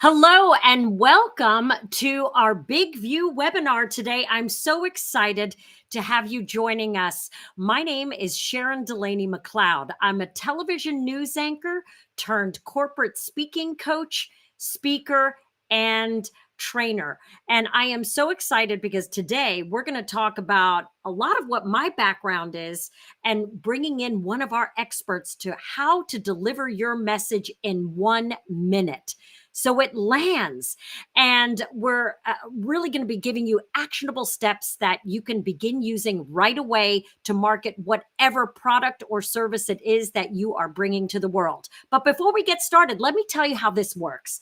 Hello and welcome to our Big View webinar today. I'm so excited to have you joining us. My name is Sharon Delaney McLeod. I'm a television news anchor turned corporate speaking coach, speaker, and trainer. And I am so excited because today we're going to talk about a lot of what my background is and bringing in one of our experts to how to deliver your message in 1 minute. So it lands, and we're really going to be giving you actionable steps that you can begin using right away to market whatever product or service it is that you are bringing to the world. But before we get started, let me tell you how this works.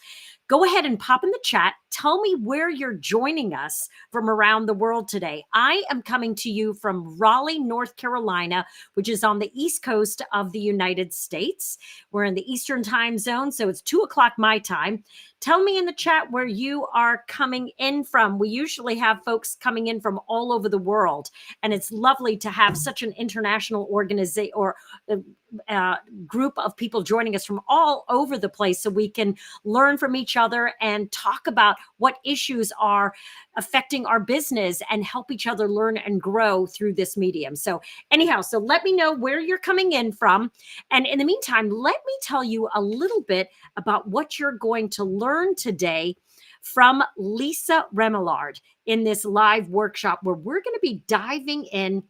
Go ahead and pop in the chat. Tell me where you're joining us from around the world today. I am coming to you from Raleigh, North Carolina, which is on the East Coast of the United States. We're in the Eastern time zone, so it's 2 o'clock my time. Tell me in the chat where you are coming in from. We usually have folks coming in from all over the world, and it's lovely to have such an international organization or group of people joining us from all over the place so we can learn from each other and talk about what issues are affecting our business and help each other learn and grow through this medium. So anyhow, so let me know where you're coming in from. And in the meantime, let me tell you a little bit about what you're going to learn today from Lisa Remillard in this live workshop where we're going to be diving in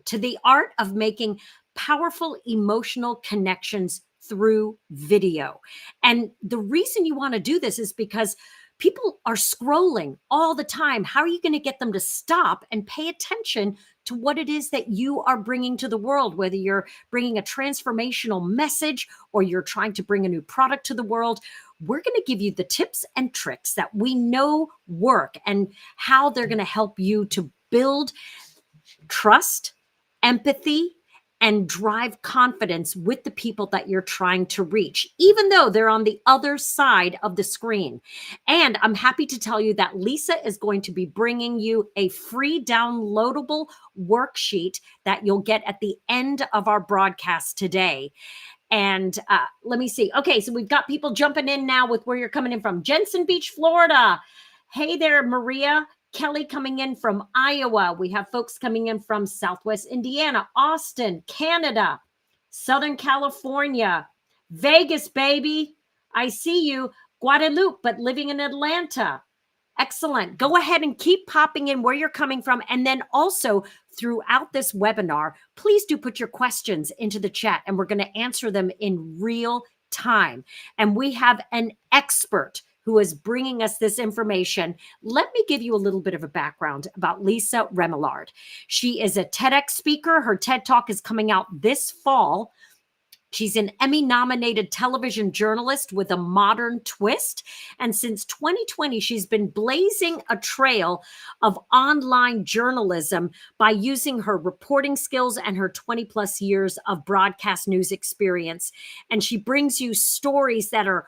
to the art of making powerful emotional connections through video. And the reason you want to do this is because people are scrolling all the time. How are you going to get them to stop and pay attention to what it is that you are bringing to the world, whether you're bringing a transformational message or you're trying to bring a new product to the world? We're going to give you the tips and tricks that we know work and how they're going to help you to build trust, empathy, and drive confidence with the people that you're trying to reach, even though they're on the other side of the screen. And I'm happy to tell you that Lisa is going to be bringing you a free downloadable worksheet that you'll get at the end of our broadcast today. And let me see. Okay, so we've got people jumping in now with where you're coming in from. Jensen Beach, Florida. Hey there, Maria. Kelly coming in from Iowa. We have folks coming in from Southwest Indiana, Austin, Canada, Southern California, Vegas, baby. I see you. Guadalupe, but living in Atlanta. Excellent. Go ahead and keep popping in where you're coming from. And then also throughout this webinar, please do put your questions into the chat and we're going to answer them in real time. And we have an expert who is bringing us this information. Let me give you a little bit of a background about Lisa Remillard. She is a TEDx speaker. Her TED Talk is coming out this fall. She's an Emmy-nominated television journalist with a modern twist. And since 2020, she's been blazing a trail of online journalism by using her reporting skills and her 20-plus years of broadcast news experience. And she brings you stories that are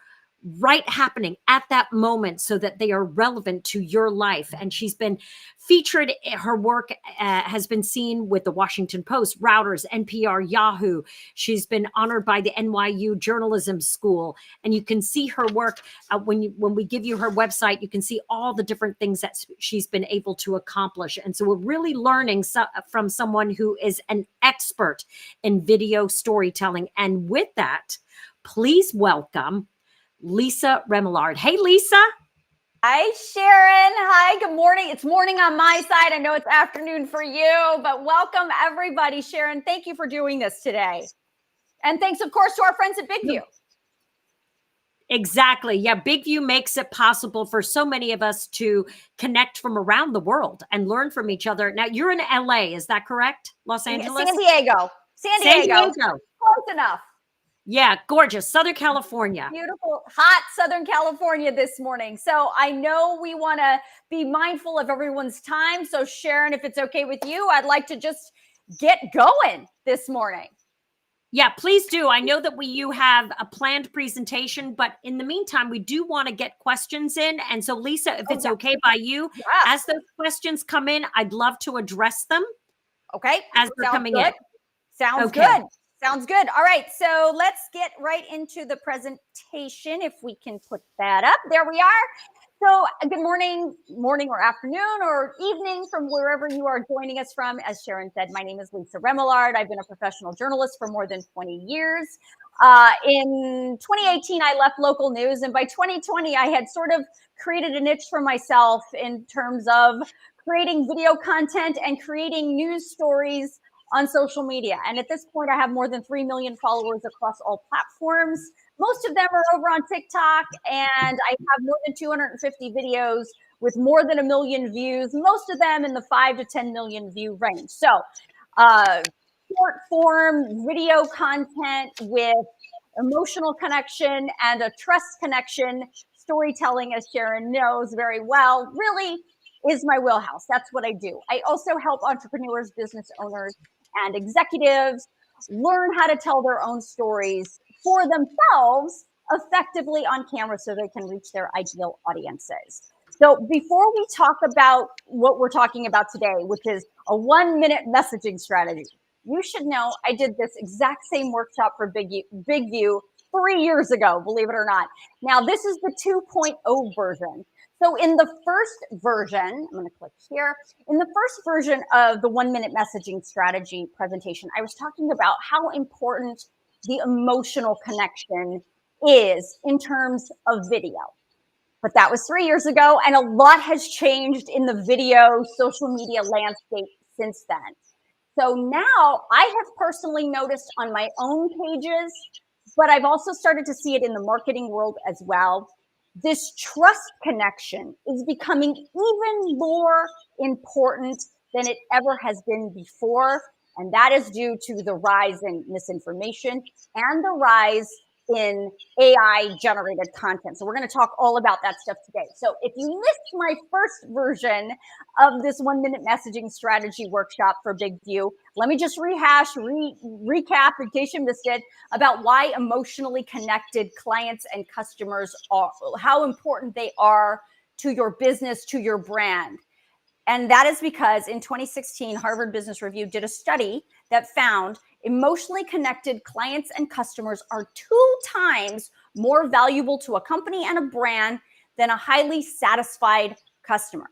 right happening at that moment so that they are relevant to your life. And she's been featured. Her work has been seen with the Washington Post, Reuters, NPR, Yahoo. She's been honored by the NYU Journalism School. And you can see her work when we give you her website, you can see all the different things that she's been able to accomplish. And so we're really learning from someone who is an expert in video storytelling. And with that, please welcome Lisa Remillard. Hey, Lisa. Hi, Sharon. Hi, good morning. It's morning on my side. I know it's afternoon for you, but welcome everybody. Sharon, thank you for doing this today. And thanks, of course, to our friends at Big View. Exactly. Yeah, Big View makes it possible for so many of us to connect from around the world and learn from each other. Now, you're in LA, is that correct? Los Angeles? San Diego. San Diego. Close enough. Yeah, gorgeous. Southern California. Beautiful, hot Southern California this morning. So I know we want to be mindful of everyone's time. So Sharon, if it's okay with you, I'd like to just get going this morning. Yeah, please do. I know that you have a planned presentation, but in the meantime, we do want to get questions in. And so Lisa, if it's okay by you, as those questions come in, I'd love to address them. Okay. As they're coming in. Sounds good. Sounds good. All right, so let's get right into the presentation. If we can put that up. There we are. So good morning or afternoon or evening from wherever you are joining us from. As Sharon said, my name is Lisa Remillard. I've been a professional journalist for more than 20 years. In 2018, I left local news, and by 2020, I had sort of created a niche for myself in terms of creating video content and creating news stories on social media. And at this point, I have more than 3 million followers across all platforms. Most of them are over on TikTok, and I have more than 250 videos with more than 1 million views, most of them in the 5 to 10 million view range. So short form video content with emotional connection and a trust connection, storytelling, as Sharon knows very well, really is my wheelhouse. That's what I do. I also help entrepreneurs, business owners, and executives learn how to tell their own stories for themselves effectively on camera so they can reach their ideal audiences. So before we talk about what we're talking about today, which is a 1-minute messaging strategy, you should know I did this exact same workshop for Big View 3 years ago, believe it or not. Now, this is the 2.0 version. So in the first version, I'm going to click here. In the first version of the 1-minute messaging strategy presentation, I was talking about how important the emotional connection is in terms of video. But that was 3 years ago, and a lot has changed in the video social media landscape since then. So now I have personally noticed on my own pages, but I've also started to see it in the marketing world as well. This trust connection is becoming even more important than it ever has been before. And that is due to the rise in misinformation and the rise in AI generated content. So we're going to talk all about that stuff today. So if you missed my first version of this 1-minute messaging strategy workshop for Big View, let me just recap in case you missed it about why emotionally connected clients and customers are, how important they are to your business, to your brand. And that is because in 2016, Harvard Business Review did a study that found emotionally connected clients and customers are 2 times more valuable to a company and a brand than a highly satisfied customer.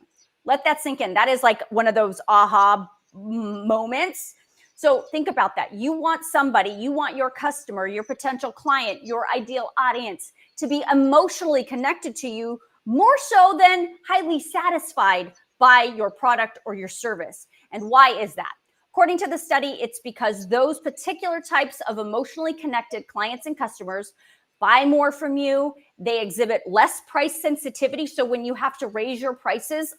Let that sink in. That is like one of those aha moments. So think about that. You want somebody, you want your customer, your potential client, your ideal audience to be emotionally connected to you more so than highly satisfied by your product or your service. And why is that? According to the study, it's because those particular types of emotionally connected clients and customers buy more from you. They exhibit less price sensitivity. So when you have to raise your prices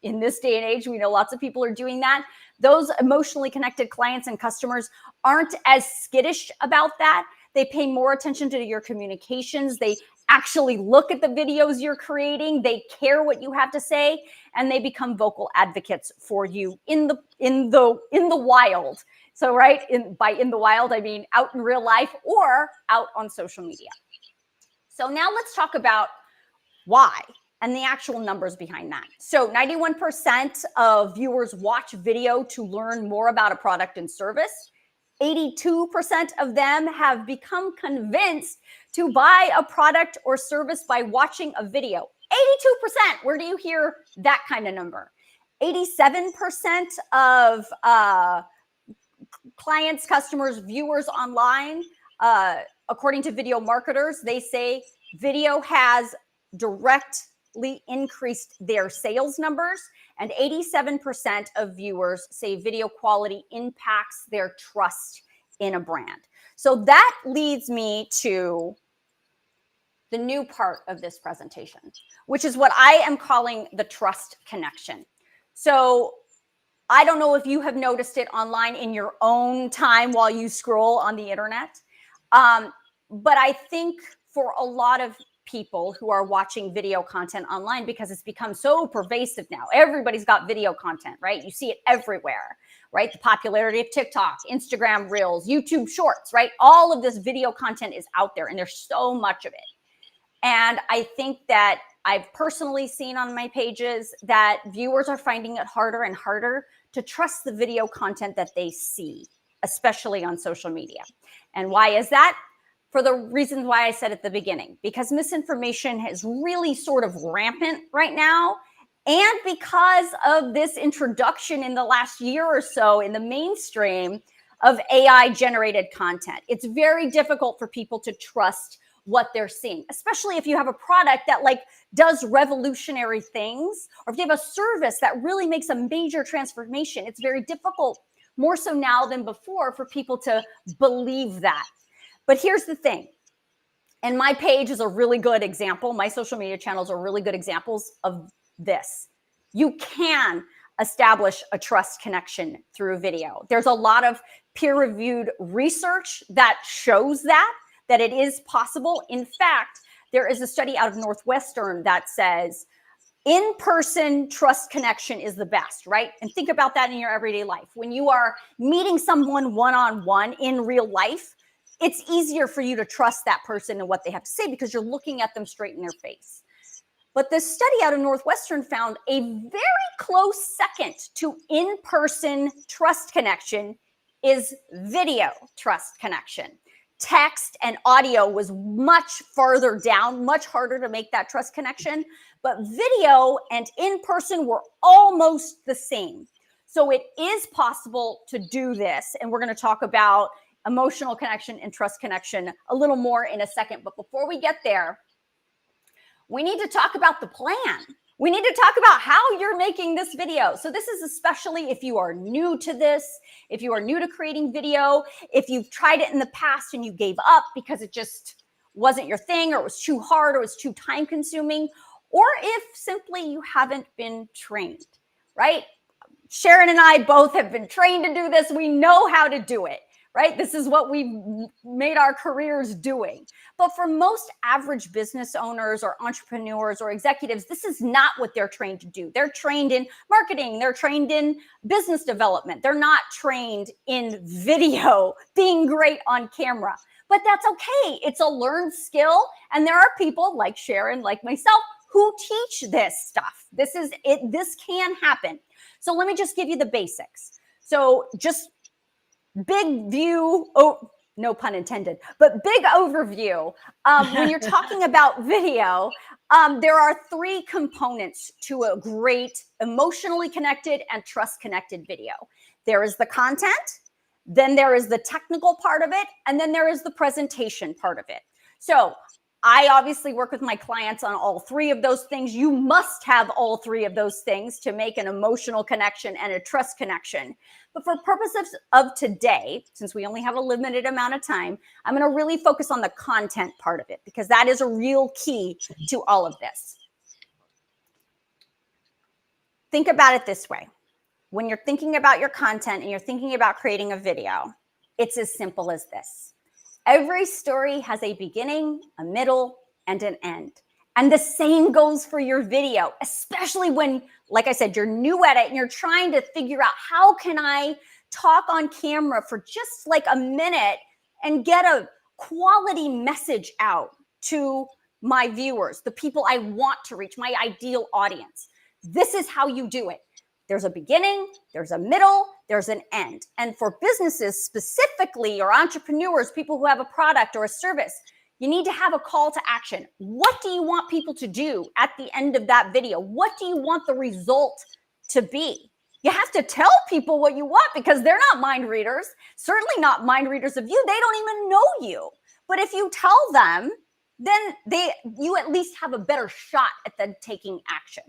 in this day and age, we know lots of people are doing that. Those emotionally connected clients and customers aren't as skittish about that. They pay more attention to your communications. They actually look at the videos you're creating. They care what you have to say, and they become vocal advocates for you in the wild. So right, by in the wild, I mean out in real life or out on social media. So now let's talk about why and the actual numbers behind that. So 91% of viewers watch video to learn more about a product and service. 82% of them have become convinced to buy a product or service by watching a video. 82%. Where do you hear that kind of number? 87% of clients, customers, viewers online, according to video marketers, they say video has directly increased their sales numbers, and 87% of viewers say video quality impacts their trust in a brand. So that leads me to the new part of this presentation, which is what I am calling the trust connection. So I don't know if you have noticed it online in your own time while you scroll on the internet, but I think for a lot of people who are watching video content online, because it's become so pervasive now, everybody's got video content, right? You see it everywhere, right? The popularity of TikTok, Instagram Reels, YouTube Shorts, right? All of this video content is out there, and there's so much of it. And I think that I've personally seen on my pages that viewers are finding it harder and harder to trust the video content that they see. especially on social media. And why is that? For the reasons why I said at the beginning, because misinformation is really sort of rampant right now. And because of this introduction in the last year or so in the mainstream of AI generated content, it's very difficult for people to trust what they're seeing, especially if you have a product that like does revolutionary things, or if you have a service that really makes a major transformation. It's very difficult, more so now than before, for people to believe that. But here's the thing, and my page is a really good example. My social media channels are really good examples of this. You can establish a trust connection through a video. There's a lot of peer-reviewed research that shows that it is possible. In fact, there is a study out of Northwestern that says in-person trust connection is the best, right? And think about that in your everyday life. When you are meeting someone one-on-one in real life, it's easier for you to trust that person and what they have to say because you're looking at them straight in their face. But this study out of Northwestern found a very close second to in-person trust connection is video trust connection. Text and audio was much farther down, much harder to make that trust connection, but video and in-person were almost the same. So it is possible to do this, and we're going to talk about emotional connection and trust connection a little more in a second. But before we get there, we need to talk about the plan. We need to talk about how you're making this video. So this is especially if you are new to this, if you are new to creating video, if you've tried it in the past and you gave up because it just wasn't your thing, or it was too hard, or it was too time consuming, or if simply you haven't been trained, right? Sharon and I both have been trained to do this. We know how to do it. Right? This is what we've made our careers doing. But for most average business owners or entrepreneurs or executives, this is not what they're trained to do. They're trained in marketing. They're trained in business development. They're not trained in video, being great on camera. But that's okay. It's a learned skill. And there are people like Sharon, like myself, who teach this stuff. This is it. This can happen. So let me just give you the basics. So just big view, oh, no pun intended, but big overview. When you're talking about video, there are three components to a great emotionally connected and trust connected video. There is the content, then there is the technical part of it, and then there is the presentation part of it. So I obviously work with my clients on all three of those things. You must have all three of those things to make an emotional connection and a trust connection. But for purposes of today, since we only have a limited amount of time, I'm going to really focus on the content part of it because that is a real key to all of this. Think about it this way. When you're thinking about your content and you're thinking about creating a video, it's as simple as this. Every story has a beginning, a middle, and an end. And the same goes for your video, especially when, like I said, you're new at it and you're trying to figure out how can I talk on camera for just like a minute and get a quality message out to my viewers, the people I want to reach, my ideal audience. This is how you do it. There's a beginning, there's a middle, there's an end. And for businesses specifically, or entrepreneurs, people who have a product or a service, you need to have a call to action. What do you want people to do at the end of that video? What do you want the result to be? You have to tell people what you want because they're not mind readers, certainly not mind readers of you. They don't even know you. But if you tell them, then you at least have a better shot at them taking action.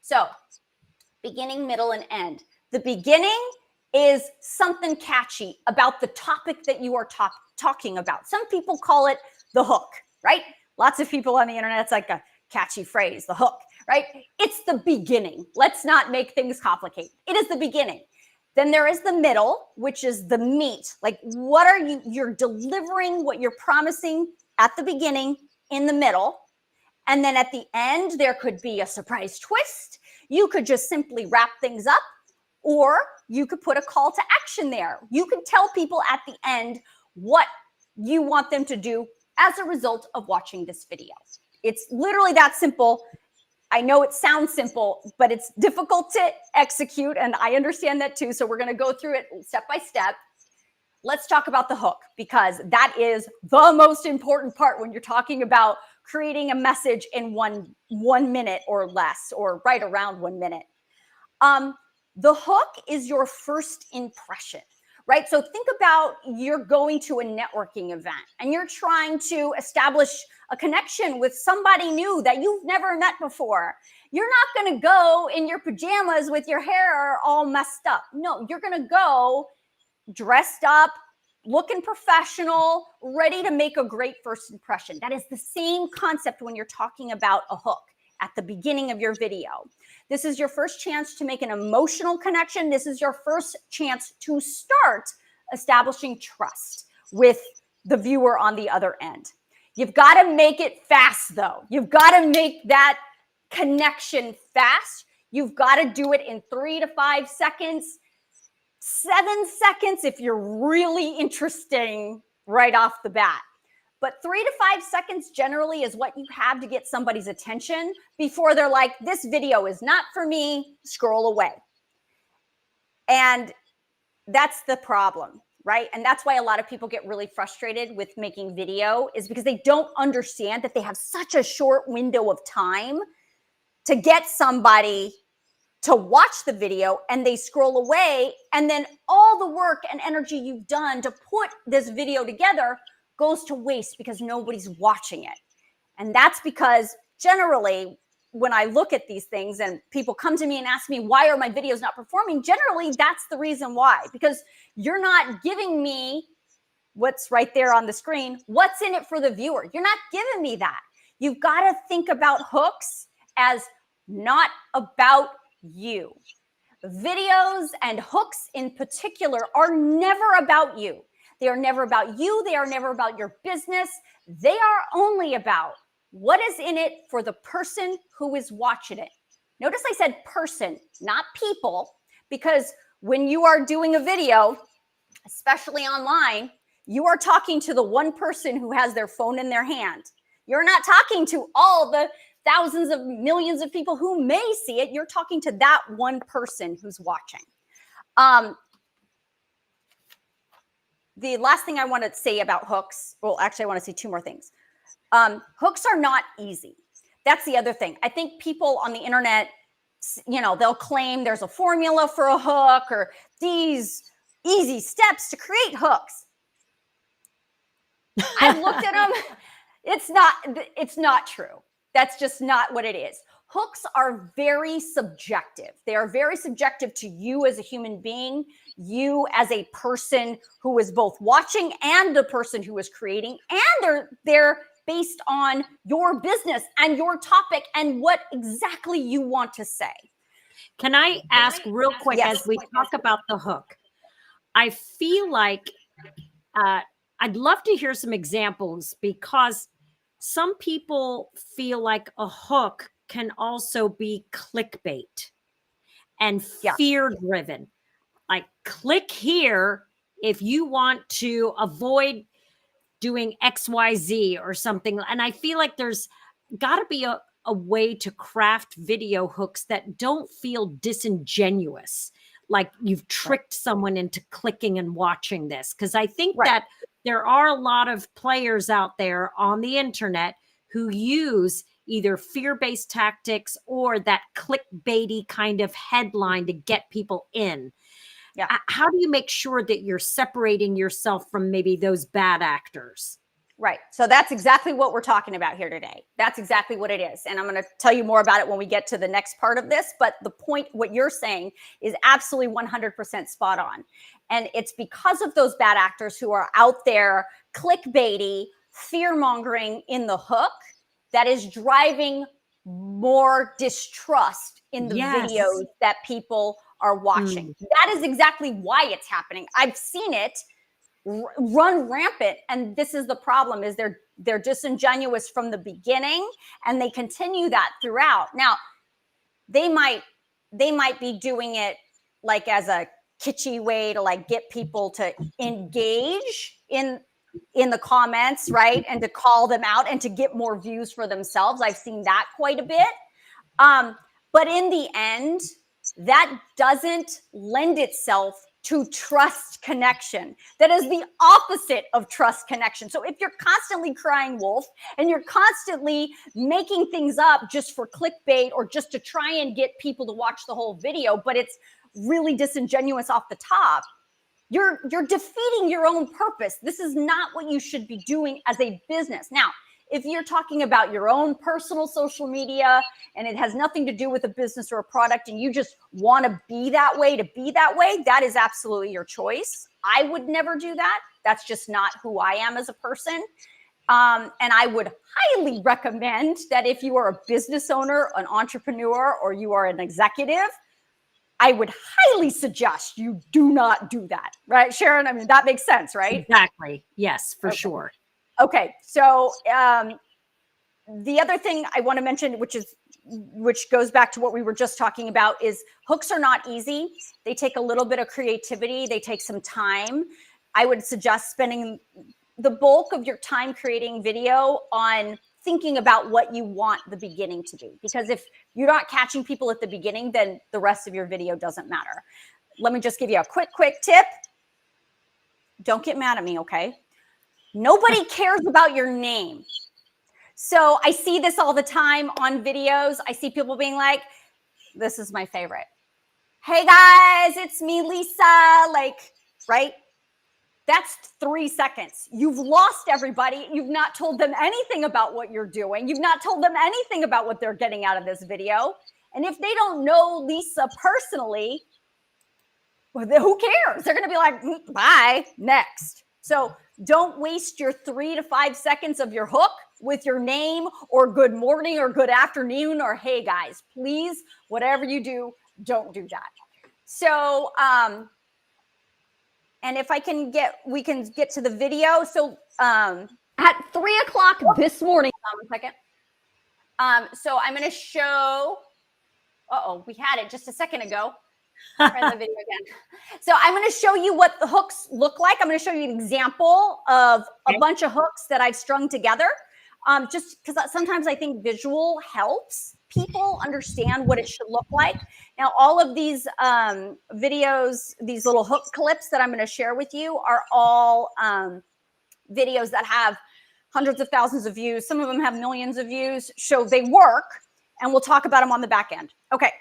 So beginning, middle, and end. The beginning is something catchy about the topic that you are talking about. Some people call it the hook, right? Lots of people on the internet, it's like a catchy phrase, the hook, right? It's the beginning. Let's not make things complicated. It is the beginning. Then there is the middle, which is the meat. Like what are you're delivering what you're promising at the beginning, in the middle. And then at the end, there could be a surprise twist. You could just simply wrap things up, or you could put a call to action there. You could tell people at the end what you want them to do as a result of watching this video. It's literally that simple. I know it sounds simple, but it's difficult to execute, and I understand that too. So we're going to go through it step by step. let's talk about the hook, because that is the most important part when you're talking about creating a message in one minute or less, or right around 1 minute. The hook is your first impression, right? So think about, you're going to a networking event and you're trying to establish a connection with somebody new that you've never met before. You're not going to go in your pajamas with your hair all messed up. No, you're going to go dressed up, looking professional, ready to make a great first impression. That is the same concept when you're talking about a hook at the beginning of your video. This is your first chance to make an emotional connection. This is your first chance to start establishing trust with the viewer on the other end. You've got to make it fast, though. You've got to make that connection fast. You've got to do it in 3 to 5 seconds, 7 seconds if you're really interesting right off the bat. But 3 to 5 seconds generally is what you have to get somebody's attention before they're like, this video is not for me, scroll away. And that's the problem, right? And that's why a lot of people get really frustrated with making video, is because they don't understand that they have such a short window of time to get somebody to watch the video, and they scroll away, and then all the work and energy you've done to put this video together goes to waste because nobody's watching it. And that's because generally, when I look at these things and people come to me and ask me, why are my videos not performing? Generally, that's the reason why, because you're not giving me what's right there on the screen. What's in it for the viewer? You're not giving me that. You've got to think about hooks as not about you. Videos and hooks in particular are never about you. They are never about you. They are never about your business. They are only about what is in it for the person who is watching it. Notice I said person, not people, because when you are doing a video, especially online, you are talking to the one person who has their phone in their hand. You're not talking to all the thousands of millions of people who may see it. You're talking to that one person who's watching. The last thing I want to say about hooks, well, actually, I want to say 2 more things. Hooks are not easy. That's the other thing. I think people on the internet, they'll claim there's a formula for a hook or these easy steps to create hooks. I've looked at them. It's not true. That's just not what it is. Hooks are very subjective. They are very subjective to you as a human being, you as a person who is both watching and the person who is creating, and they're based on your business and your topic and what exactly you want to say. Can I ask real quick, Yes. as we talk about the hook? I feel like I'd love to hear some examples, because some people feel like a hook can also be clickbait and fear-driven. Like, click here if you want to avoid doing XYZ or something. And I feel like there's got to be a way to craft video hooks that don't feel disingenuous, like you've tricked someone into clicking and watching this. Because I think that there are a lot of players out there on the internet who use either fear-based tactics or that clickbaity kind of headline to get people in. Yeah. How do you make sure that you're separating yourself from maybe those bad actors? Right. So that's exactly what we're talking about here today. That's exactly what it is. And I'm going to tell you more about it when we get to the next part of this. But the point, what you're saying, is absolutely 100% spot on. And it's because of those bad actors who are out there clickbaity, fear-mongering in the hook, that is driving more distrust in the videos that people are watching. That is exactly why it's happening. I've seen it run rampant, and this is the problem: is they're disingenuous from the beginning, and they continue that throughout. Now, they might be doing it like as a kitschy way to like get people to engage in the comments, right, and to call them out and to get more views for themselves. I've seen that quite a bit, but in the end, that doesn't lend itself to trust connection. That is the opposite of trust connection. So if you're constantly crying wolf and you're constantly making things up just for clickbait or just to try and get people to watch the whole video, but it's really disingenuous off the top, you're defeating your own purpose. This is not what you should be doing as a business. Now, if you're talking about your own personal social media and it has nothing to do with a business or a product and you just want to be that way, that is absolutely your choice. I would never do that. That's just not who I am as a person. And I would highly recommend that if you are a business owner, an entrepreneur, or you are an executive, I would highly suggest you do not do that. Right, Sharon? I mean, that makes sense, right? Exactly. Yes, for sure. Okay, so the other thing I want to mention, which goes back to what we were just talking about, is hooks are not easy. They take a little bit of creativity. They take some time. I would suggest spending the bulk of your time creating video on thinking about what you want the beginning to be. Because if you're not catching people at the beginning, then the rest of your video doesn't matter. Let me just give you a quick tip. Don't get mad at me, okay? Nobody cares about your name. So I see this all the time on videos. I see people being like, this is my favorite. Hey guys, it's me, Lisa. Like, right? That's 3 seconds. You've lost everybody. You've not told them anything about what you're doing. You've not told them anything about what they're getting out of this video. And if they don't know Lisa personally, well, who cares? They're going to be like, bye, next. So don't waste your 3 to 5 seconds of your hook with your name or good morning or good afternoon or hey guys. Please, whatever you do, don't do that. So, and if we can get to the video. So at 3 o'clock this morning, one second. So I'm going to show, we had it just a second ago. Try the video again. So I'm going to show you what the hooks look like. I'm going to show you an example of a bunch of hooks that I've strung together. Just because sometimes I think visual helps people understand what it should look like. Now, all of these videos, these little hook clips that I'm going to share with you are all videos that have hundreds of thousands of views. Some of them have millions of views. So they work, and we'll talk about them on the back end. Okay.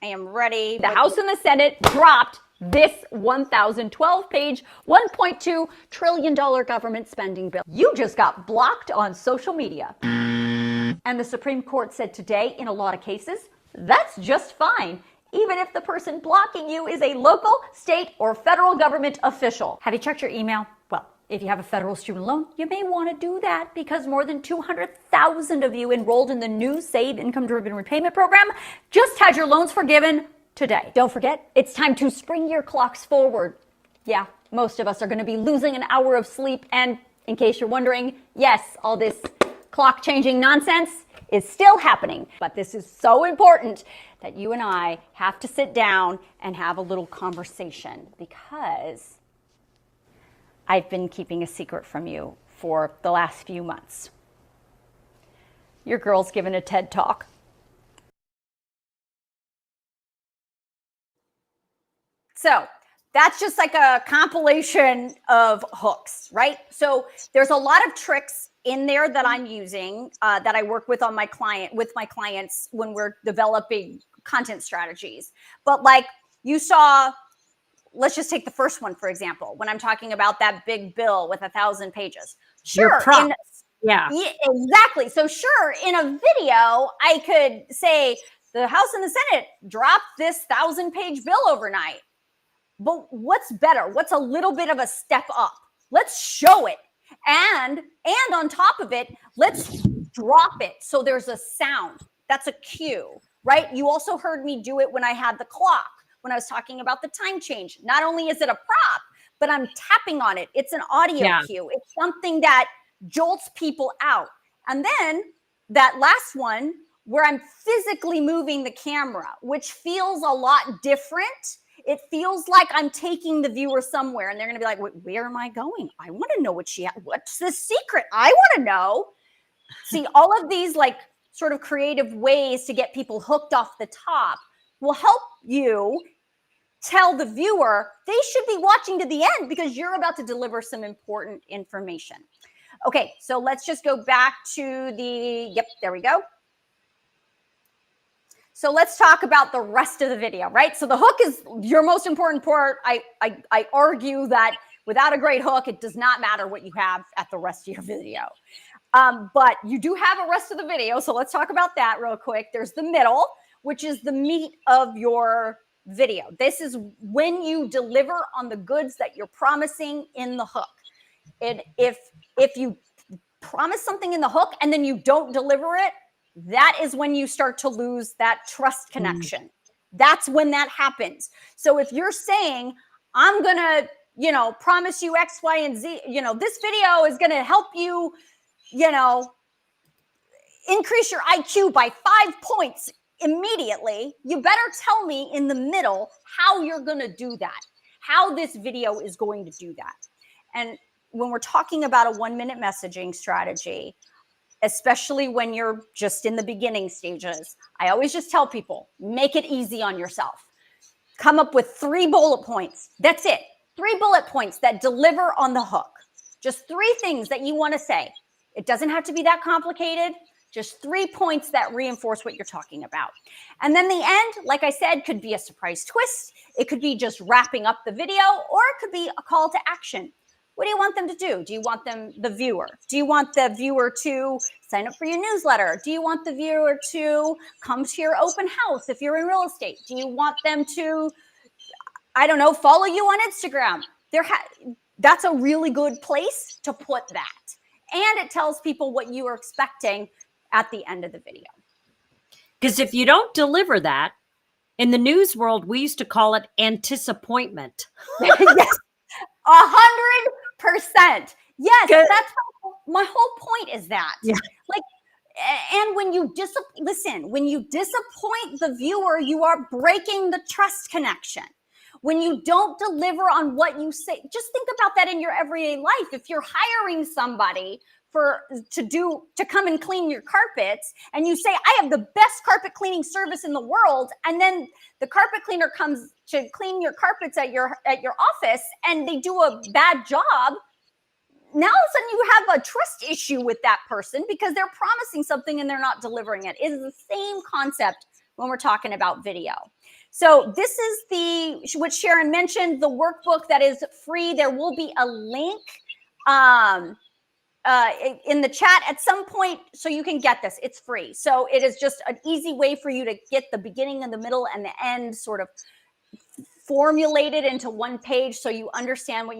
I am ready. The House and the Senate dropped this 1,012-page, $1.2 trillion government spending bill. You just got blocked on social media. And the Supreme Court said today, in a lot of cases, that's just fine, even if the person blocking you is a local, state, or federal government official. Have you checked your email? Well, if you have a federal student loan, you may want to do that because more than 200,000 of you enrolled in the new SAVE income-driven repayment program just had your loans forgiven today. Don't forget, it's time to spring your clocks forward. Yeah, most of us are going to be losing an hour of sleep. And in case you're wondering, yes, all this clock changing nonsense is still happening. But this is so important that you and I have to sit down and have a little conversation because I've been keeping a secret from you for the last few months. Your girl's given a TED Talk. So that's just like a compilation of hooks, right? So there's a lot of tricks in there that I'm using that I work with my clients when we're developing content strategies. But like you saw, let's just take the first one, for example, when I'm talking about that big bill with 1,000 pages. Sure. Yeah, exactly. So sure, in a video, I could say the House and the Senate dropped this 1,000-page bill overnight. But what's better? What's a little bit of a step up? Let's show it. And on top of it, let's drop it. So there's a sound. That's a cue, right? You also heard me do it when I had the clock, when I was talking about the time change. Not only is it a prop, but I'm tapping on it. It's an audio cue. It's something that jolts people out. And then that last one where I'm physically moving the camera, which feels a lot different. It feels like I'm taking the viewer somewhere and they're going to be like, where am I going? I want to know what's the secret? I want to know. See, all of these like sort of creative ways to get people hooked off the top will help you tell the viewer they should be watching to the end because you're about to deliver some important information. Okay, so let's just go back to yep, there we go. So let's talk about the rest of the video, right? So the hook is your most important part. I argue that without a great hook, it does not matter what you have at the rest of your video. But you do have a rest of the video. So let's talk about that real quick. There's the middle, which is the meat of your video. This is when you deliver on the goods that you're promising in the hook. And if you promise something in the hook and then you don't deliver it, that is when you start to lose that trust connection. That's when that happens. So if you're saying, I'm going to, promise you X, Y, and Z, this video is going to help you, increase your IQ by 5 points immediately, you better tell me in the middle how you're going to do that, how this video is going to do that. And when we're talking about a 1-minute messaging strategy, especially when you're just in the beginning stages, I always just tell people, make it easy on yourself. Come up with 3 bullet points. That's it. 3 bullet points that deliver on the hook. Just 3 things that you want to say. It doesn't have to be that complicated. Just 3 points that reinforce what you're talking about. And then the end, like I said, could be a surprise twist. It could be just wrapping up the video, or it could be a call to action. What do you want them to do? Do you want the viewer? Do you want the viewer to sign up for your newsletter? Do you want the viewer to come to your open house if you're in real estate? Do you want them to, I don't know, follow you on Instagram? That's a really good place to put that. And it tells people what you are expecting at the end of the video. Because if you don't deliver that, in the news world, we used to call it anticipappointment. Yes, 100%. Yes, that's my whole point is that. Yeah. Like, and when you when you disappoint the viewer, you are breaking the trust connection. When you don't deliver on what you say, just think about that in your everyday life. If you're hiring somebody to come and clean your carpets, and you say, I have the best carpet cleaning service in the world, and then the carpet cleaner comes to clean your carpets at your office and they do a bad job, now all of a sudden you have a trust issue with that person because they're promising something and they're not delivering it. It is the same concept when we're talking about video. So this is what Sharon mentioned, the workbook that is free. There will be a link in the chat at some point so you can get this. It's free. So it is just an easy way for you to get the beginning and the middle and the end sort of formulated into one page so you understand what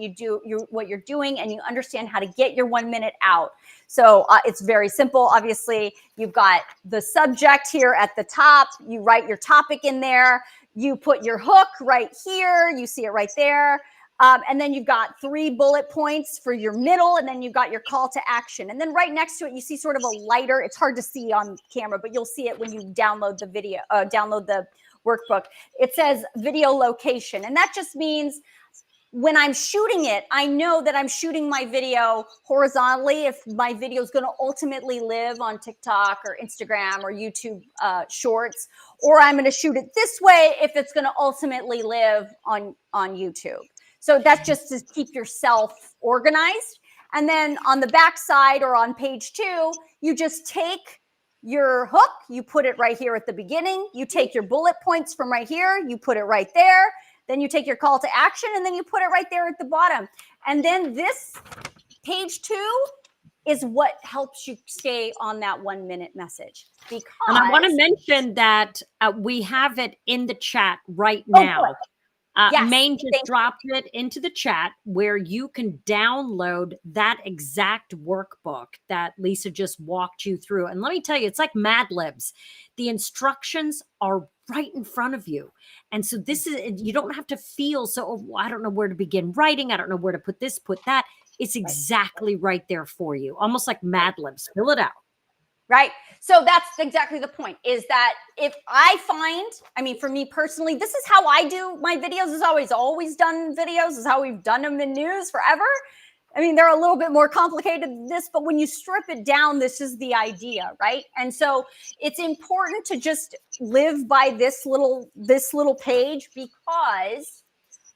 what you're doing and you understand how to get your 1 minute out. So it's very simple. Obviously, you've got the subject here at the top. You write your topic in there. You put your hook right here. You see it right there. And then you've got 3 bullet points for your middle, and then you've got your call to action. And then right next to it, you see sort of a lighter, it's hard to see on camera, but you'll see it when you download the video, download the workbook. It says video location. And that just means when I'm shooting it, I know that I'm shooting my video horizontally if my video is going to ultimately live on TikTok or Instagram or YouTube shorts, or I'm going to shoot it this way if it's going to ultimately live on YouTube. So that's just to keep yourself organized. And then on the back side or on page 2, you just take your hook, you put it right here at the beginning. You take your bullet points from right here, you put it right there. Then you take your call to action and then you put it right there at the bottom. And then this page 2 is what helps you stay on that 1 minute message. Because, and I want to mention that we have it in the chat right now. Yes, Maine just dropped it into the chat where you can download that exact workbook that Lisa just walked you through. And let me tell you, it's like Mad Libs. The instructions are right in front of you. And so this is, you don't have to feel so, oh, I don't know where to begin writing. I don't know where to put this, put that. It's exactly right there for you. Almost like Mad Libs. Fill it out. Right. So that's exactly the point, is that if I find, I mean, for me personally, this is how I do my videos. This is how I've always done videos. This is how we've done them in news forever. I mean, they're a little bit more complicated than this, but when you strip it down, this is the idea, right? And so it's important to just live by this little page, because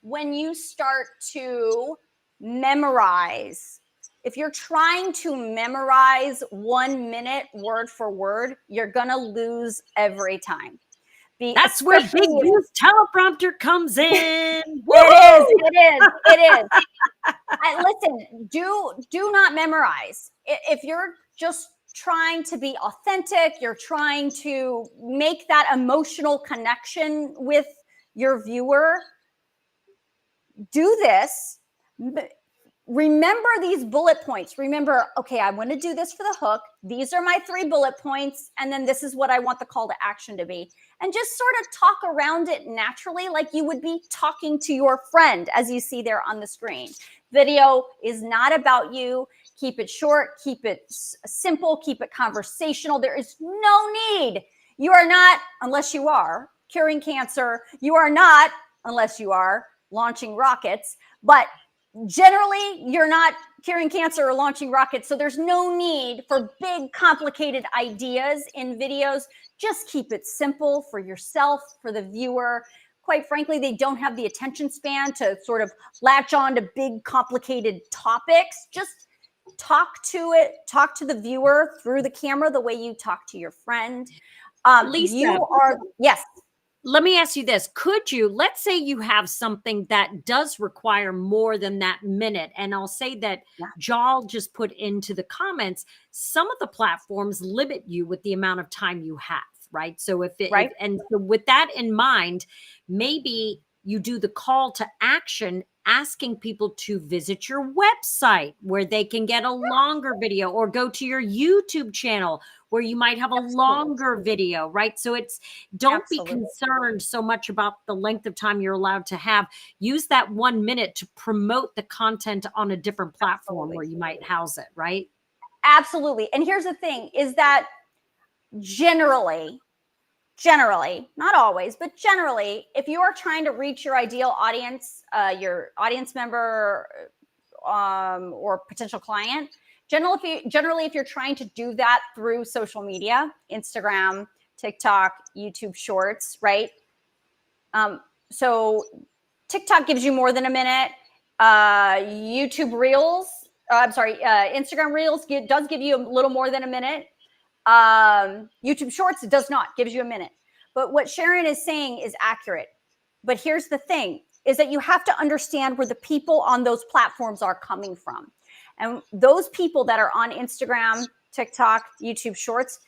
when you start to memorize, if you're trying to memorize 1 minute word for word, you're going to lose every time. That's where Big View's teleprompter comes in. It is. Listen, do not memorize. If you're just trying to be authentic, you're trying to make that emotional connection with your viewer, do this. Remember these bullet points. Remember, okay, I want to do this for the hook. These are my 3 bullet points. And then this is what I want the call to action to be. And just sort of talk around it naturally, like you would be talking to your friend, as you see there on the screen. Video is not about you. Keep it short, keep it simple, keep it conversational. There is no need. You are not, unless you are curing cancer. You are not, unless you are launching rockets. But generally, you're not curing cancer or launching rockets. So there's no need for big, complicated ideas in videos. Just keep it simple for yourself, for the viewer. Quite frankly, they don't have the attention span to sort of latch on to big, complicated topics. Just talk to the viewer through the camera the way you talk to your friend. Lisa, yes. Let me ask you this. Could you, let's say you have something that does require more than that minute. And I'll say that Jal just put into the comments, some of the platforms limit you with the amount of time you have, right? So and so with that in mind, maybe you do the call to action, asking people to visit your website where they can get a longer video, or go to your YouTube channel where you might have a longer video, right? So don't be concerned so much about the length of time you're allowed to have. Use that 1 minute to promote the content on a different platform where you might house it, right? Absolutely. And here's the thing is that generally, not always, but generally, if you are trying to reach your ideal audience, your audience member, or potential client, generally, if you're trying to do that through social media, Instagram, TikTok, YouTube Shorts, right? So TikTok gives you more than a minute. YouTube Reels, Instagram Reels does give you a little more than a minute. YouTube Shorts, it does not, gives you a minute. But what Sharon is saying is accurate. But here's the thing, is that you have to understand where the people on those platforms are coming from. And those people that are on Instagram, TikTok, YouTube Shorts,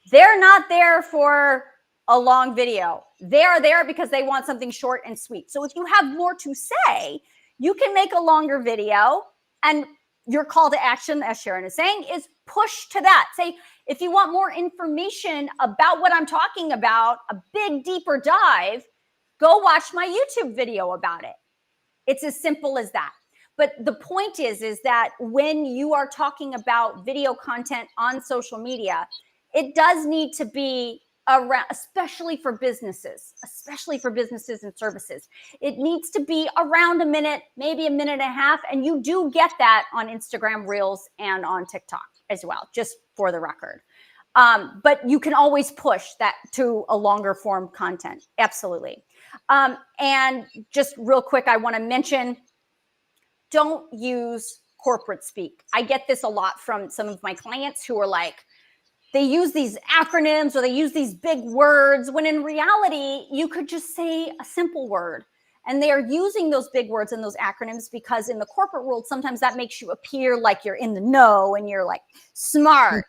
they're not there for a long video. They are there because they want something short and sweet. So if you have more to say, you can make a longer video, and your call to action, as Sharon is saying, is push to that. Say, if you want more information about what I'm talking about, a big, deeper dive, go watch my YouTube video about it. It's as simple as that. But the point is that when you are talking about video content on social media, it does need to be around, especially for businesses and services. It needs to be around a minute, maybe a minute and a half. And you do get that on Instagram Reels and on TikTok as well, just for the record. But you can always push that to a longer form content. Absolutely. And just real quick, I want to mention, don't use corporate speak. I get this a lot from some of my clients who are like, they use these acronyms or they use these big words, when in reality, you could just say a simple word. And they are using those big words and those acronyms because in the corporate world, sometimes that makes you appear like you're in the know and you're like smart.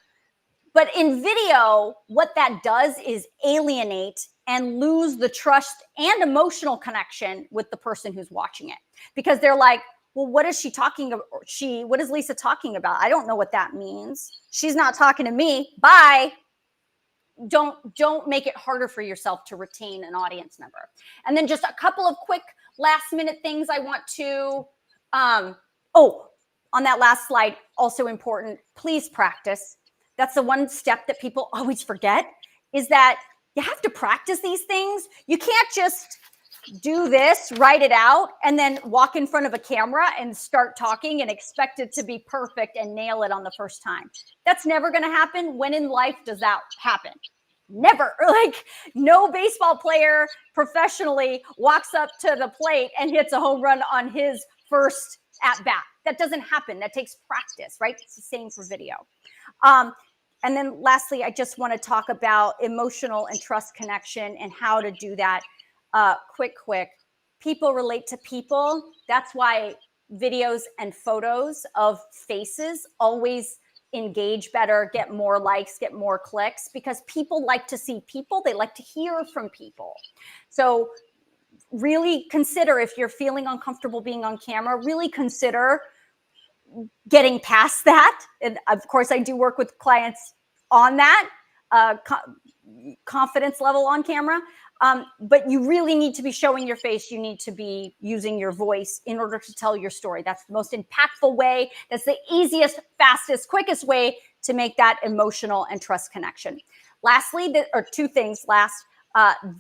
But in video, what that does is alienate and lose the trust and emotional connection with the person who's watching it, because they're like, well, what is she talking about? What is Lisa talking about? I don't know what that means. She's not talking to me. Bye. Don't make it harder for yourself to retain an audience member. And then just a couple of quick last minute things I want to, on that last slide, also important, please practice. That's the one step that people always forget, is that you have to practice these things. You can't just do this, write it out, and then walk in front of a camera and start talking and expect it to be perfect and nail it on the first time. That's never going to happen. When in life does that happen? Never. Like, no baseball player professionally walks up to the plate and hits a home run on his first at bat. That doesn't happen. That takes practice, right? It's the same for video. And then lastly, I just want to talk about emotional and trust connection and how to do that. Quick. People relate to people. That's why videos and photos of faces always engage better, get more likes, get more clicks, because people like to see people. They like to hear from people. So really consider, if you're feeling uncomfortable being on camera, really consider getting past that. And of course, I do work with clients on that confidence level on camera. But you really need to be showing your face. You need to be using your voice in order to tell your story. That's the most impactful way. That's the easiest, fastest, quickest way to make that emotional and trust connection. Lastly, or two things last,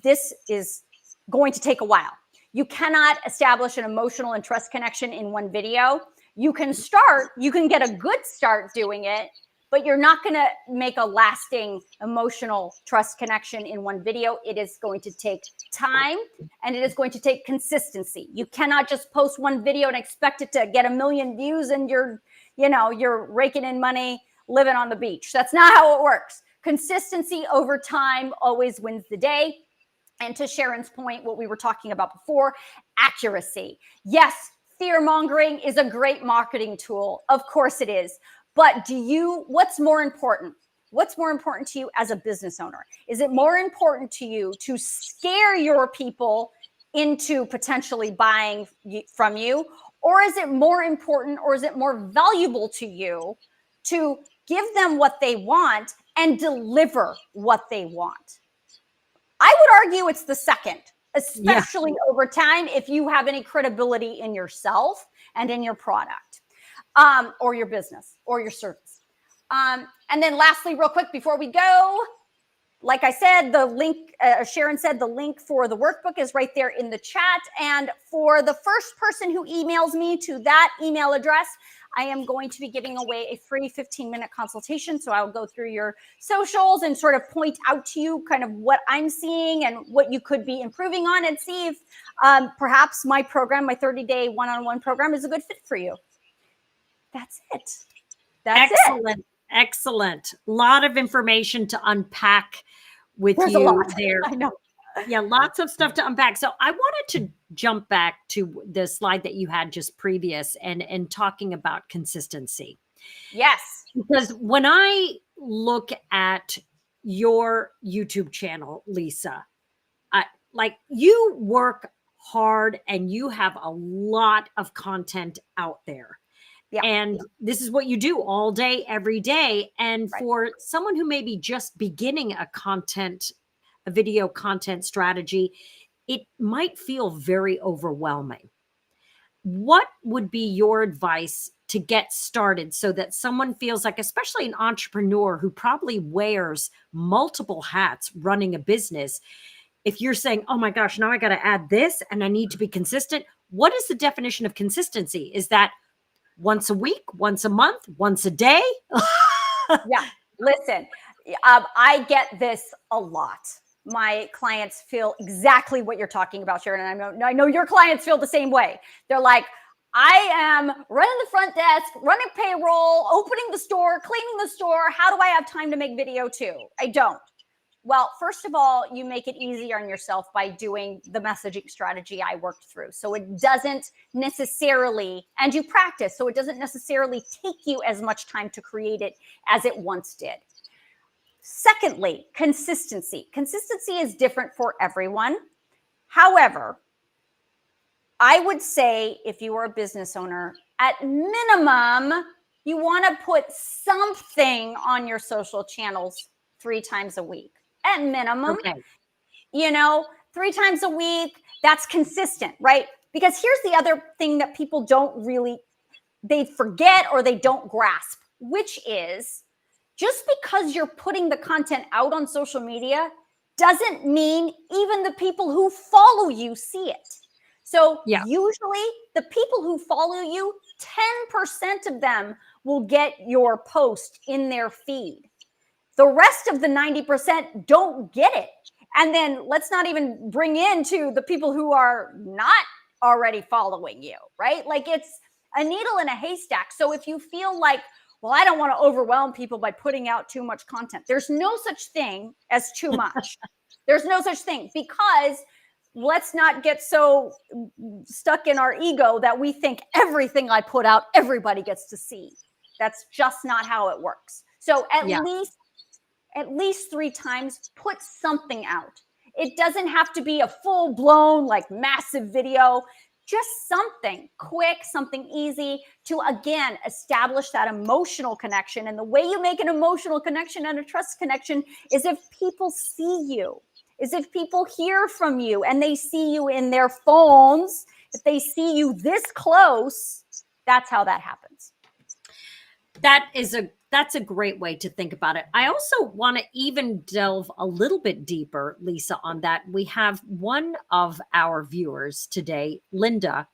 this is going to take a while. You cannot establish an emotional and trust connection in one video. You can get a good start doing it, but you're not going to make a lasting emotional trust connection in one video. It is going to take time, and it is going to take consistency. You cannot just post one video and expect it to get 1 million views and you're raking in money, living on the beach. That's not how it works. Consistency over time always wins the day. And to Sharon's point, what we were talking about before, accuracy. Yes, fear mongering is a great marketing tool. Of course it is. But what's more important? What's more important to you as a business owner? Is it more important to you to scare your people into potentially buying from you? Or is it more important, or is it more valuable to you to give them what they want and deliver what they want? I would argue it's the second, especially over time, if you have any credibility in yourself and in your product. Or your business or your service. And then lastly, real quick before we go, like I said, the link, Sharon said the link for the workbook is right there in the chat. And for the first person who emails me to that email address, I am going to be giving away a free 15-minute consultation. So I'll go through your socials and sort of point out to you kind of what I'm seeing and what you could be improving on, and see if perhaps my program, my 30-day one-on-one program, is a good fit for you. That's it. That's excellent. it. Excellent. A lot of information to unpack with There's you a lot there. I know. Yeah, lots of stuff to unpack. So I wanted to jump back to the slide that you had just previous and talking about consistency. Yes. Because when I look at your YouTube channel, Lisa, you work hard and you have a lot of content out there. Yeah. And this is what you do all day, every day. And for someone who may be just beginning a video content strategy, it might feel very overwhelming. What would be your advice to get started so that someone feels like, especially an entrepreneur who probably wears multiple hats running a business, if you're saying, oh my gosh, now I got to add this and I need to be consistent. What is the definition of consistency? Is that once a week, once a month, once a day? Yeah. Listen, I get this a lot. My clients feel exactly what you're talking about, Sharon. And I know your clients feel the same way. They're like, I am running the front desk, running payroll, opening the store, cleaning the store. How do I have time to make video too? I don't. Well, first of all, you make it easier on yourself by doing the messaging strategy I worked through. So it doesn't necessarily, and you practice, so it doesn't necessarily take you as much time to create it as it once did. Secondly, consistency. Consistency is different for everyone. However, I would say if you are a business owner, at minimum, you want to put something on your social channels 3 times a week. At minimum, okay. 3 times a week, that's consistent, right? Because here's the other thing that people they forget or they don't grasp, which is just because you're putting the content out on social media doesn't mean even the people who follow you see it. So Yeah. usually the people who follow you, 10% of them will get your post in their feed. The rest of the 90% don't get it. And then let's not even bring into the people who are not already following you, right? Like it's a needle in a haystack. So if you feel like, well, I don't want to overwhelm people by putting out too much content, there's no such thing as too much. There's no such thing, because let's not get so stuck in our ego that we think everything I put out, everybody gets to see. That's just not how it works. So at least 3 times, put something out. It doesn't have to be a full-blown, like massive video, just something quick, something easy to, again, establish that emotional connection. And the way you make an emotional connection and a trust connection is if people see you, is if people hear from you and they see you in their phones, if they see you this close, that's how that happens. That's a great way to think about it. I also want to even delve a little bit deeper, Lisa, on that. We have one of our viewers today, Linda,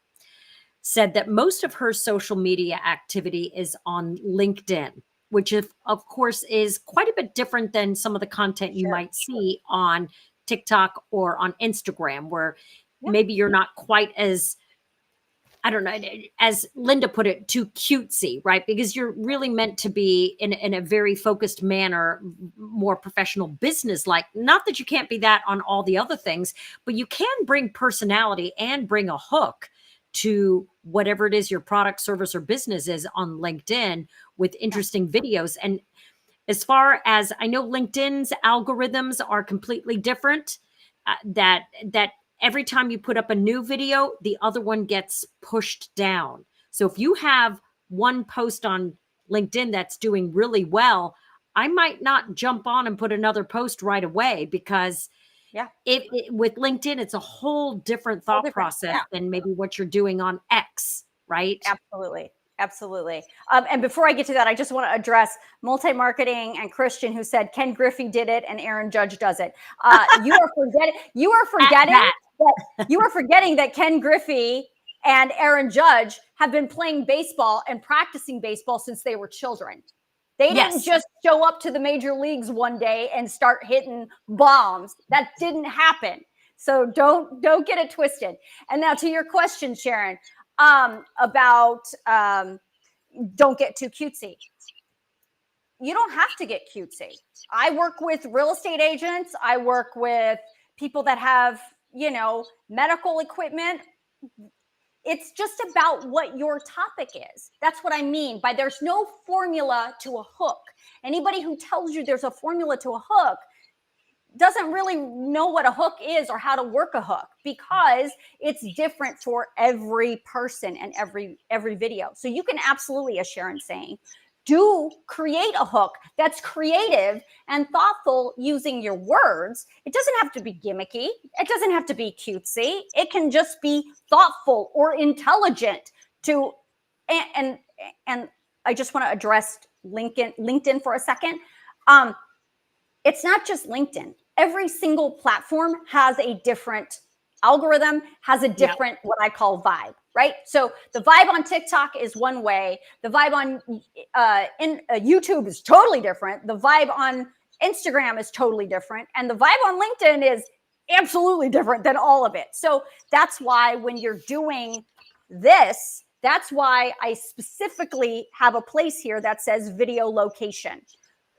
said that most of her social media activity is on LinkedIn, which of course is quite a bit different than some of the content you might see on TikTok or on Instagram, where maybe you're not quite as, I don't know, as Linda put it, too cutesy, right? Because you're really meant to be in a very focused manner, more professional business like. Not that you can't be that on all the other things, but you can bring personality and bring a hook to whatever it is your product, service, or business is on LinkedIn with interesting videos. And as far as I know, LinkedIn's algorithms are completely different. That every time you put up a new video, the other one gets pushed down. So if you have one post on LinkedIn that's doing really well, I might not jump on and put another post right away, because with LinkedIn, it's a whole different thought process than maybe what you're doing on X, right? Absolutely. Absolutely. And before I get to that, I just want to address multi-marketing and Christian, who said Ken Griffey did it and Aaron Judge does it. You are forgetting that Ken Griffey and Aaron Judge have been playing baseball and practicing baseball since they were children. They didn't just show up to the major leagues one day and start hitting bombs. That didn't happen. So don't get it twisted. And now to your question, Sharon, about don't get too cutesy. You don't have to get cutesy. I work with real estate agents. I work with people that have, medical equipment. It's just about what your topic is. That's what I mean by there's no formula to a hook. Anybody who tells you there's a formula to a hook doesn't really know what a hook is or how to work a hook, because it's different for every person and every video. So you can absolutely, as Sharon's saying, create a hook that's creative and thoughtful using your words. It doesn't have to be gimmicky. It doesn't have to be cutesy. It can just be thoughtful or intelligent and I just want to address LinkedIn for a second. It's not just LinkedIn. Every single platform has a different algorithm, has a different what I call vibe, right? So the vibe on TikTok is one way. The vibe on YouTube is totally different. The vibe on Instagram is totally different. And the vibe on LinkedIn is absolutely different than all of it. So that's why when you're doing this, that's why I specifically have a place here that says video location.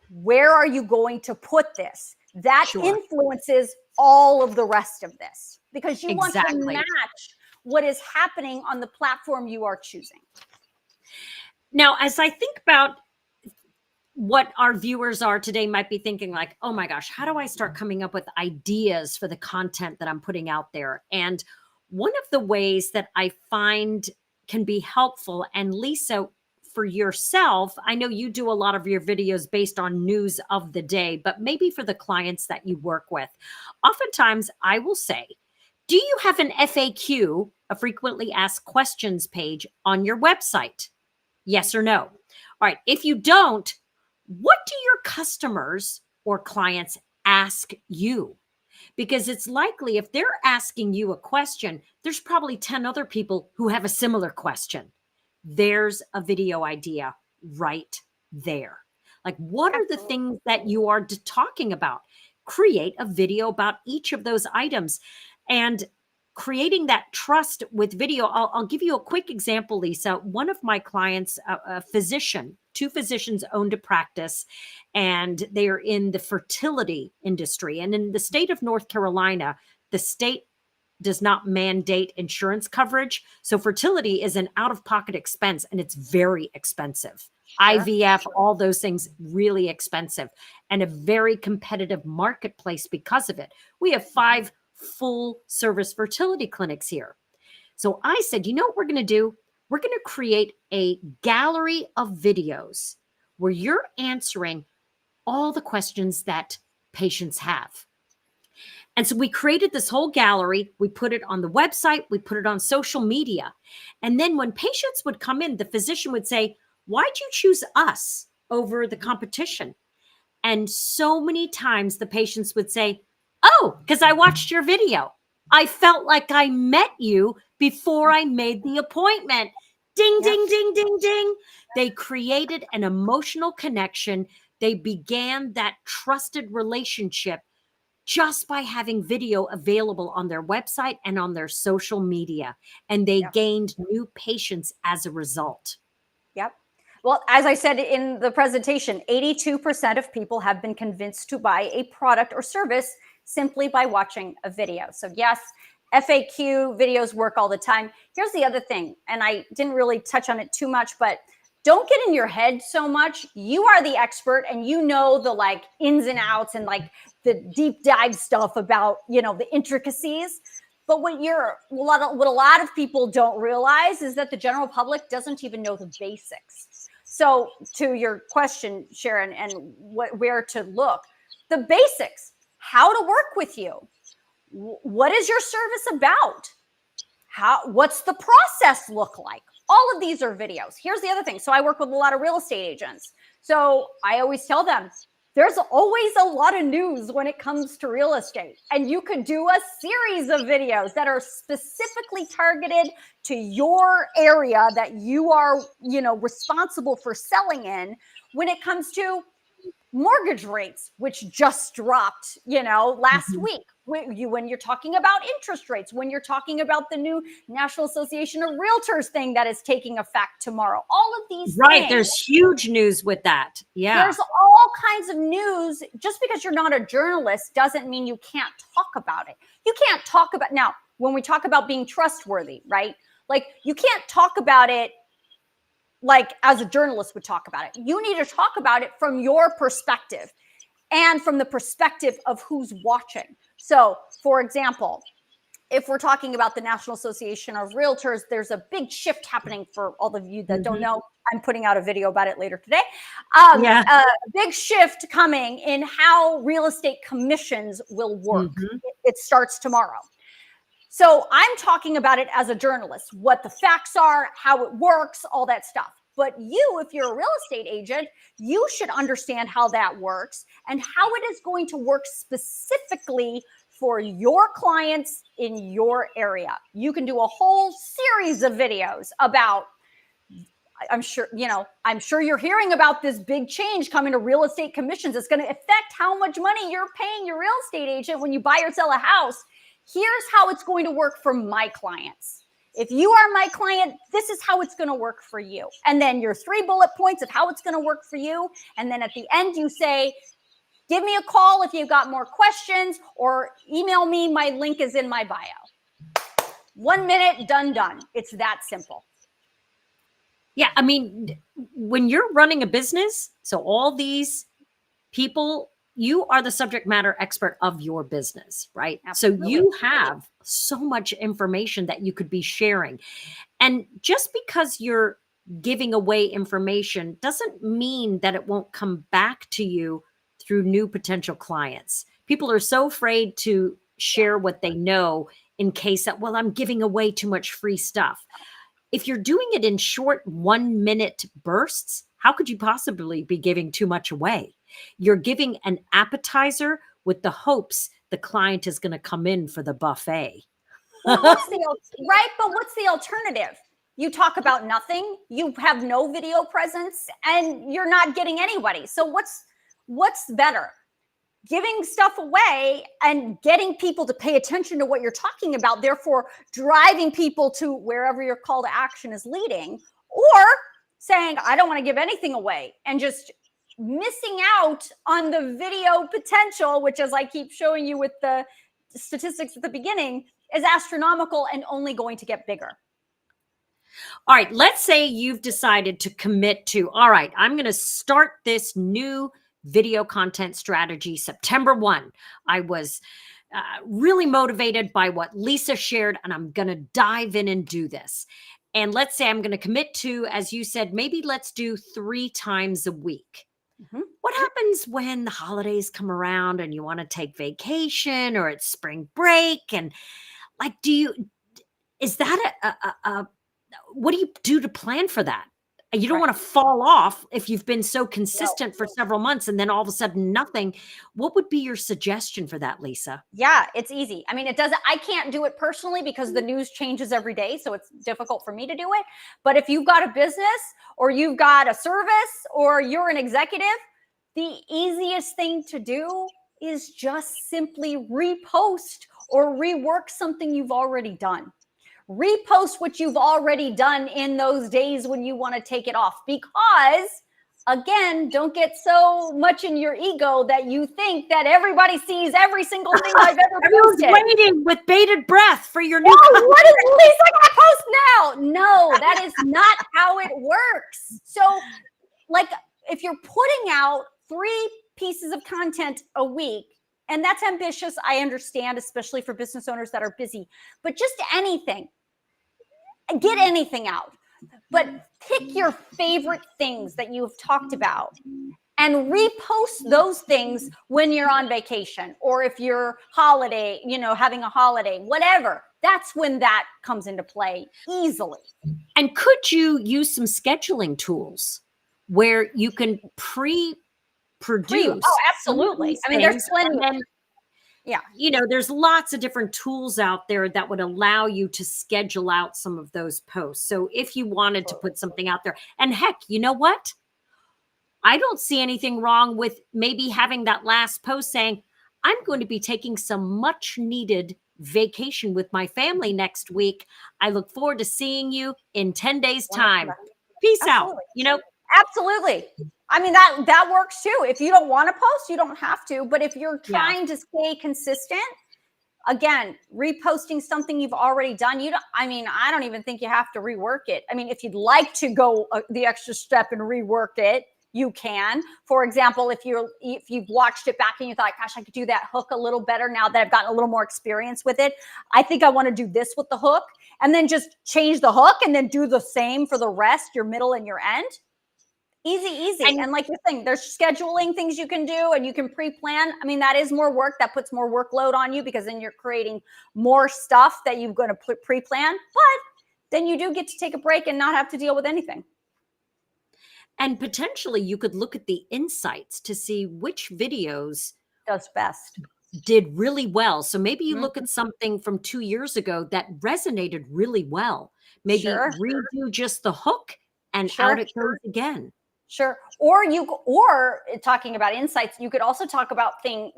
Where are you going to put this? That influences all of the rest of this, because you want to match what is happening on the platform you are choosing. Now, as I think about what our viewers are today, might be thinking like, oh my gosh, how do I start coming up with ideas for the content that I'm putting out there? And one of the ways that I find can be helpful, and Lisa, for yourself, I know you do a lot of your videos based on news of the day, but maybe for the clients that you work with, oftentimes I will say, do you have an FAQ, a frequently asked questions page on your website? Yes or no? All right. If you don't, what do your customers or clients ask you? because it's likely if they're asking you a question, there's probably 10 other people who have a similar question. There's a video idea right there. Like, what are the things that you are talking about? Create a video about each of those items. And creating that trust with video. I'll give you a quick example, Lisa. One of my clients, a physician, two physicians owned a practice, and they are in the fertility industry. And in the state of North Carolina, the state does not mandate insurance coverage. So fertility is an out-of-pocket expense, and it's very expensive. Sure. IVF, all those things, really expensive, and a very competitive marketplace because of it. We have 5 full-service fertility clinics here. So I said, you know what we're going to do? We're going to create a gallery of videos where you're answering all the questions that patients have. And so we created this whole gallery. We put it on the website. We put it on social media. And then when patients would come in, the physician would say, why'd you choose us over the competition? And so many times the patients would say, oh, because I watched your video. I felt like I met you before I made the appointment. Ding, ding, ding, ding, ding. They created an emotional connection. They began that trusted relationship just by having video available on their website and on their social media. And they gained new patients as a result. Yep. Well, as I said in the presentation, 82% of people have been convinced to buy a product or service simply by watching a video. So yes, FAQ videos work all the time. Here's the other thing, and I didn't really touch on it too much, but don't get in your head so much. You are the expert and you know the like ins and outs and like the deep dive stuff about, you know, the intricacies. But what a lot of people don't realize is that the general public doesn't even know the basics. So to your question, Sharon, and where to look, the basics, how to work with you. What is your service about? What's the process look like? All of these are videos. Here's the other thing. So I work with a lot of real estate agents. So I always tell them, there's always a lot of news when it comes to real estate. And you could do a series of videos that are specifically targeted to your area that you are, you know, responsible for selling in when it comes to mortgage rates, which just dropped, you know, last week. When you're talking about interest rates, when you're talking about the new National Association of Realtors thing that is taking effect tomorrow, all of these things. There's huge news with that. Yeah. There's all kinds of news. Just because you're not a journalist doesn't mean you can't talk about it. You can't talk about, now, when we talk about being trustworthy, right? Like you can't talk about it like as a journalist would talk about it. You need to talk about it from your perspective and from the perspective of who's watching. So, for example, if we're talking about the National Association of Realtors, there's a big shift happening for all of you that don't know. I'm putting out a video about it later today. A big shift coming in how real estate commissions will work. It starts tomorrow. So I'm talking about it as a journalist, what the facts are, how it works, all that stuff. But you, if you're a real estate agent, you should understand how that works and how it is going to work specifically for your clients in your area. You can do a whole series of videos about, I'm sure you're hearing about this big change coming to real estate commissions. It's going to affect how much money you're paying your real estate agent when you buy or sell a house. Here's how it's going to work for my clients. If you are my client, this is how it's going to work for you. And then your 3 bullet points of how it's going to work for you. And then at the end, you say, give me a call if you've got more questions or email me. My link is in my bio. 1 minute, done. It's that simple. Yeah. I mean, when you're running a business, so all these people, you are the subject matter expert of your business, right? Absolutely. So you have so much information that you could be sharing. And just because you're giving away information doesn't mean that it won't come back to you through new potential clients. People are so afraid to share what they know in case that, well, I'm giving away too much free stuff. If you're doing it in short 1 minute bursts, how could you possibly be giving too much away? You're giving an appetizer with the hopes the client is going to come in for the buffet. Well, what's right? But what's the alternative? You talk about nothing, you have no video presence, and you're not getting anybody. So what's better? Giving stuff away and getting people to pay attention to what you're talking about, therefore driving people to wherever your call to action is leading, or saying, I don't want to give anything away and just missing out on the video potential, which, as I keep showing you with the statistics at the beginning, is astronomical and only going to get bigger. All right, let's say you've decided to commit to, all right, I'm going to start this new video content strategy September 1. I was really motivated by what Lisa shared, and I'm going to dive in and do this. And let's say I'm going to commit to, as you said, maybe let's do 3 times a week. Mm-hmm. What happens when the holidays come around and you want to take vacation, or it's spring break? And like, is that what do you do to plan for that? You don't want to fall off if you've been so consistent for several months and then all of a sudden nothing. What would be your suggestion for that, Lisa? Yeah, it's easy. I mean, I can't do it personally because the news changes every day. So it's difficult for me to do it. But if you've got a business or you've got a service or you're an executive, the easiest thing to do is just simply repost or rework something you've already done. Repost what you've already done in those days when you want to take it off, because again, don't get so much in your ego that you think that everybody sees every single thing I've ever posted. Waiting with bated breath for your new content. What is Lisa gonna post now? No, that is not how it works. So like, if you're putting out 3 pieces of content a week, and that's ambitious, I understand, especially for business owners that are busy, but just anything. Get anything out, but pick your favorite things that you've talked about and repost those things when you're on vacation, or if you're holiday, having a holiday, whatever. That's when that comes into play easily. And could you use some scheduling tools where you can pre-produce? Oh, absolutely. I mean, there's plenty. Yeah. There's lots of different tools out there that would allow you to schedule out some of those posts. So if you wanted to put something out there, and heck, you know what? I don't see anything wrong with maybe having that last post saying, I'm going to be taking some much needed vacation with my family next week. I look forward to seeing you in 10 days time. Peace out. Absolutely. I mean, that works too. If you don't want to post, you don't have to. But if you're trying to stay consistent, again, reposting something you've already done, I don't even think you have to rework it. I mean, if you'd like to go the extra step and rework it, you can. For example, if you've watched it back and you thought, gosh, I could do that hook a little better now that I've gotten a little more experience with it. I think I want to do this with the hook, and then just change the hook and then do the same for the rest, your middle and your end. Easy. And like you're saying, there's scheduling things you can do, and you can pre-plan. I mean, that is more work. That puts more workload on you, because then you're creating more stuff that you're going to pre-plan. But then you do get to take a break and not have to deal with anything. And potentially you could look at the insights to see which videos does best, did really well. So maybe you look at something from 2 years ago that resonated really well. Maybe redo just the hook and out it goes again. Sure. Or talking about insights, you could also talk about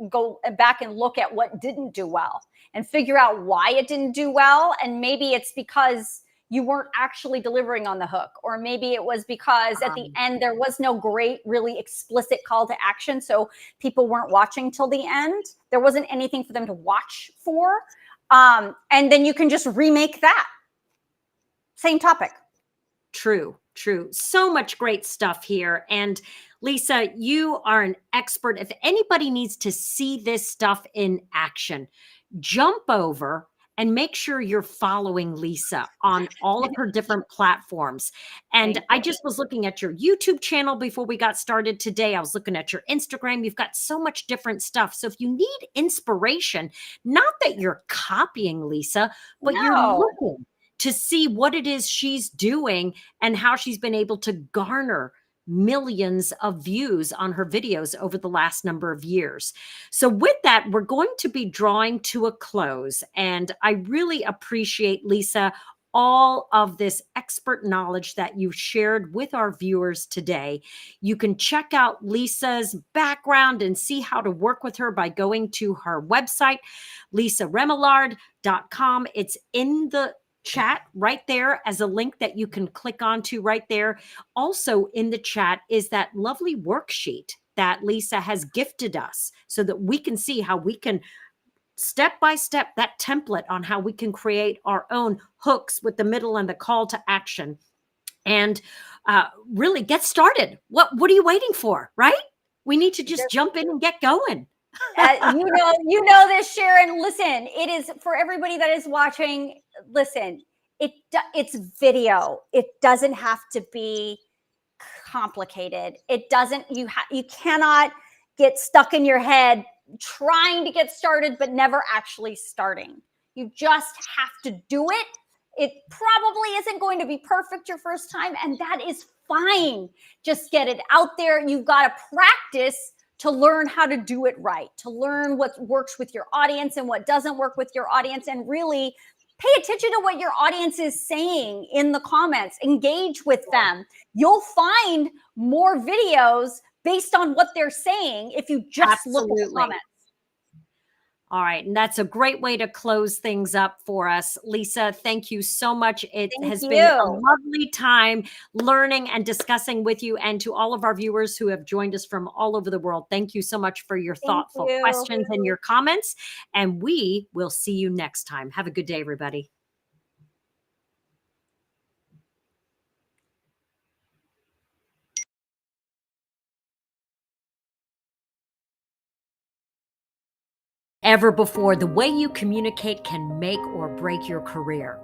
go back and look at what didn't do well and figure out why it didn't do well. And maybe it's because you weren't actually delivering on the hook, or maybe it was because at the end there was no great, really explicit call to action. So people weren't watching till the end. There wasn't anything for them to watch for. And then you can just remake that. Same topic. True. So much great stuff here. And Lisa, you are an expert. If anybody needs to see this stuff in action, jump over and make sure you're following Lisa on all of her different platforms. And I just was looking at your YouTube channel before we got started today. I was looking at your Instagram. You've got so much different stuff. So if you need inspiration, not that you're copying Lisa, but you're looking to see what it is she's doing and how she's been able to garner millions of views on her videos over the last number of years. So with that, we're going to be drawing to a close. And I really appreciate, Lisa, all of this expert knowledge that you shared with our viewers today. You can check out Lisa's background and see how to work with her by going to her website, lisaremillard.com. It's in the chat right there as a link that you can click onto right there. Also in the chat is that lovely worksheet that Lisa has gifted us so that we can see how we can step by step, that template on how we can create our own hooks with the middle and the call to action and really get started. What are you waiting for, right? We need to just jump in and get going. You know this, Sharon. Listen, it is for everybody that is watching. Listen, it's video. It doesn't have to be complicated. It doesn't. You cannot get stuck in your head trying to get started, but never actually starting. You just have to do it. It probably isn't going to be perfect your first time, and that is fine. Just get it out there. You've got to practice to learn how to do it right, to learn what works with your audience and what doesn't work with your audience, and really pay attention to what your audience is saying in the comments. Engage with them. You'll find more videos based on what they're saying if you just look at the comments. All right. And that's a great way to close things up for us. Lisa, thank you so much. It has been a lovely time learning and discussing with you, and to all of our viewers who have joined us from all over the world. Thank you so much for your thoughtful questions and your comments. And we will see you next time. Have a good day, everybody. Ever before, the way you communicate can make or break your career.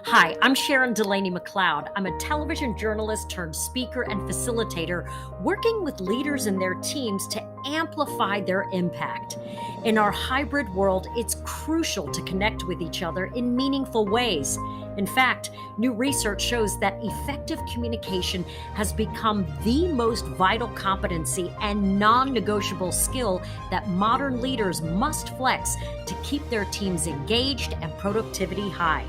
Hi, I'm Sharon Delaney McLeod. I'm a television journalist turned speaker and facilitator, working with leaders and their teams to amplify their impact. In our hybrid world, it's crucial to connect with each other in meaningful ways. In fact, new research shows that effective communication has become the most vital competency and non-negotiable skill that modern leaders must flex to keep their teams engaged and productivity high.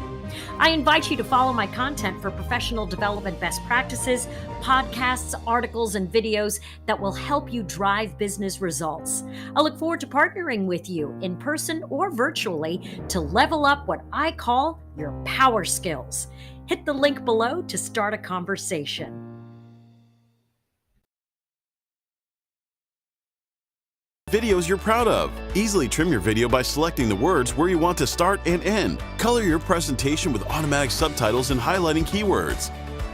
I invite you to follow my content for professional development best practices, podcasts, articles, and videos that will help you drive business results. I look forward to partnering with you in person or virtually to level up what I call your power skills. Hit the link below to start a conversation. Videos you're proud of. Easily trim your video by selecting the words where you want to start and end. Color your presentation with automatic subtitles and highlighting keywords.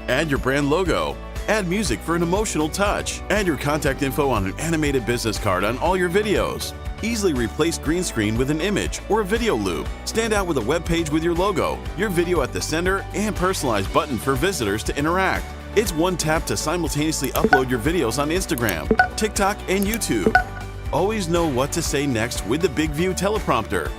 Add your brand logo. Add music for an emotional touch. Add your contact info on an animated business card on all your videos. Easily replace green screen with an image or a video loop. Stand out with a web page with your logo, your video at the center, and personalized button for visitors to interact. It's one tap to simultaneously upload your videos on Instagram, TikTok, and YouTube. Always know what to say next with the Big View teleprompter.